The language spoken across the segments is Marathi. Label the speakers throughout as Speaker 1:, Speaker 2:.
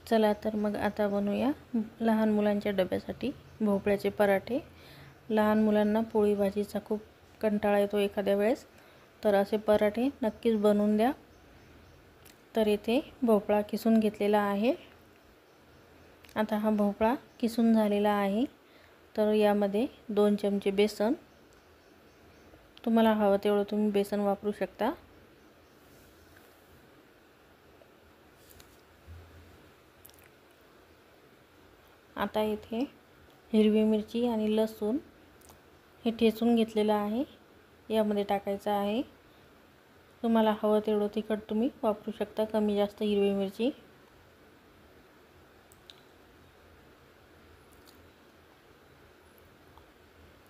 Speaker 1: चला तर मग आता बनवूया लहान मुलांच्या डब्यासाठी भोपळ्याचे पराठे। लहान मुलांना पोळी भाजीचा खूप कंटाळा येतो एखाद्या वेळेस, तर असे पराठे नक्कीच बनवून द्या। तर इथे भोपळा किसून घेतलेला आहे। आता हा भोपळा किसून झालेला आहे, तर यामध्ये 2 चमचे बेसन, तुम्हाला हवं तेवढं तुम्ही बेसन वापरू शकता। आता इथे हिरवी मिरची आणि लसूण हे ठेचून घेतलेलं आहे, यामध्ये टाकायचं आहे। तुम्हाला हवं तेवढं तिखट तुम्ही वापरू शकता, कमी जास्त हिरवी मिरची।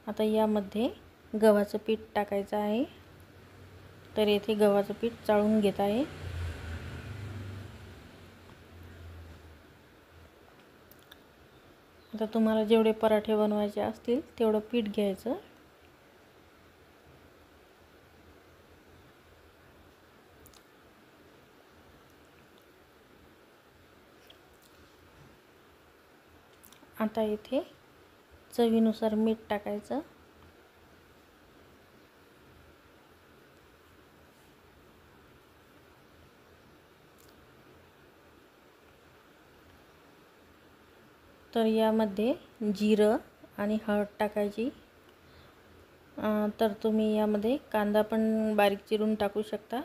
Speaker 1: आता यामध्ये गव्हाचं पीठ टाकायचं आहे, तर येथे गव्हाचं पीठ चाळून घेत आहे। आता तुम्हाला जेवढे पराठे बनवायचे असतील तेवढं पीठ घ्यायचं। आता इथे चवीनुसार मीठ टाकायचं। तर यामध्ये जिरं आणि हळद टाकायची। तर तुम्ही यामध्ये कांदा पण बारीक चिरून टाकू शकता।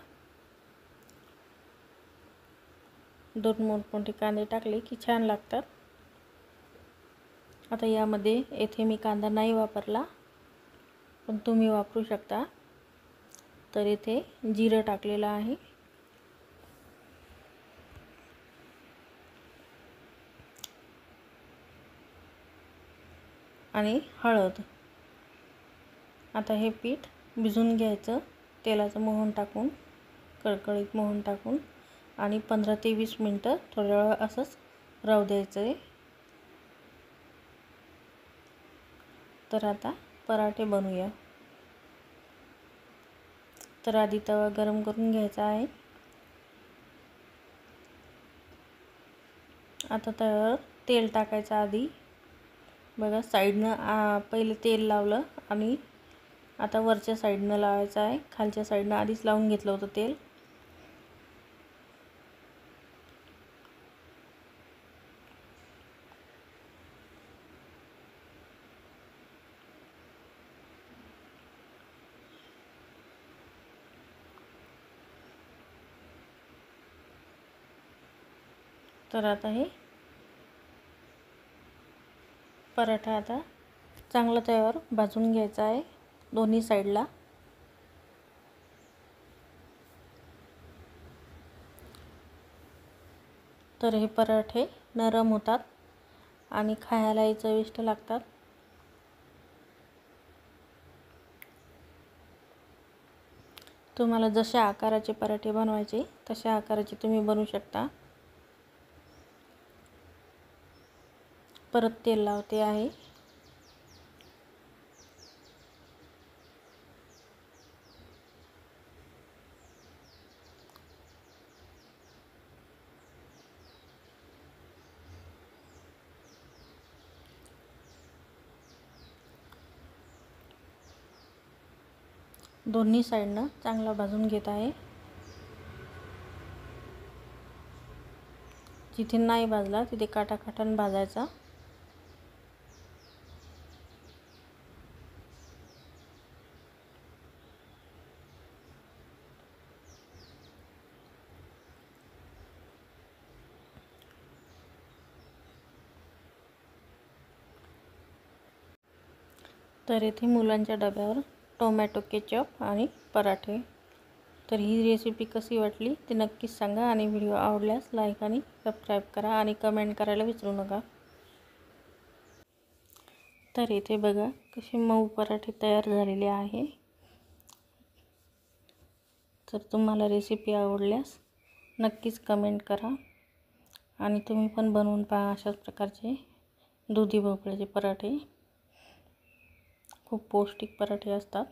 Speaker 1: 2 मोठमोठे कांदे टाकले की छान लागतात। आता यामध्ये येथे मी कांदा नाही वापरला, पण तुम्ही वापरू शकता। तर इथे जिरं टाकलेलं आहे आणि हळद। आता हे पीठ भिजून घ्यायचं तेलाचं मोहन टाकून, कळकळीत मोहन टाकून, आणि 15 ते 20 मिनिटं थोड्या वेळ असंच राहू द्यायचं आहे। तर आता पराठे बनवूया। तर आधी तवा गरम करून घ्यायचा आहे। आता तव्यावर तेल टाकायचं आधी, बघा साईडनं पहिले तेल लावलं आणि आता वरच्या साईडनं लावायचं आहे। खालच्या साईडनं आधीच लावून घेतलं होतं तेल। तर आता हे पराठा आता चांगला तव्यावर भाजून घ्यायचा आहे दोन्ही साईडला। तर हे पराठे नरम होतात आणि खायलाही चविष्ट लागतात। तुम्हाला जशा आकाराचे पराठे बनवायचे तशा आकाराचे तुम्ही बनवू शकता। परत तेल लावते आहे। दोन्ही साईडनं चांगला भाजून घेत आहे। जिथे नाही भाजला तिथे काटाकाटाने भाजायचा। तर इथे मुलांच्या डब्यावर टोमॅटो केचप आणि पराठे। तर ही रेसिपी कशी वाटली ते नक्कीच सांगा, आणि व्हिडिओ आवडल्यास लाईक आणि सबस्क्राईब करा आणि कमेंट करायला विसरू नका। तर इथे बघा कसे मऊ पराठे तयार झालेले आहे। तर तुम्हाला रेसिपी आवडल्यास नक्कीच कमेंट करा, आणि तुम्ही पण बनवून पहा अशाच प्रकारचे दुधी भोपळ्याचे पराठे। खूप पौष्टिक पराठे असतात।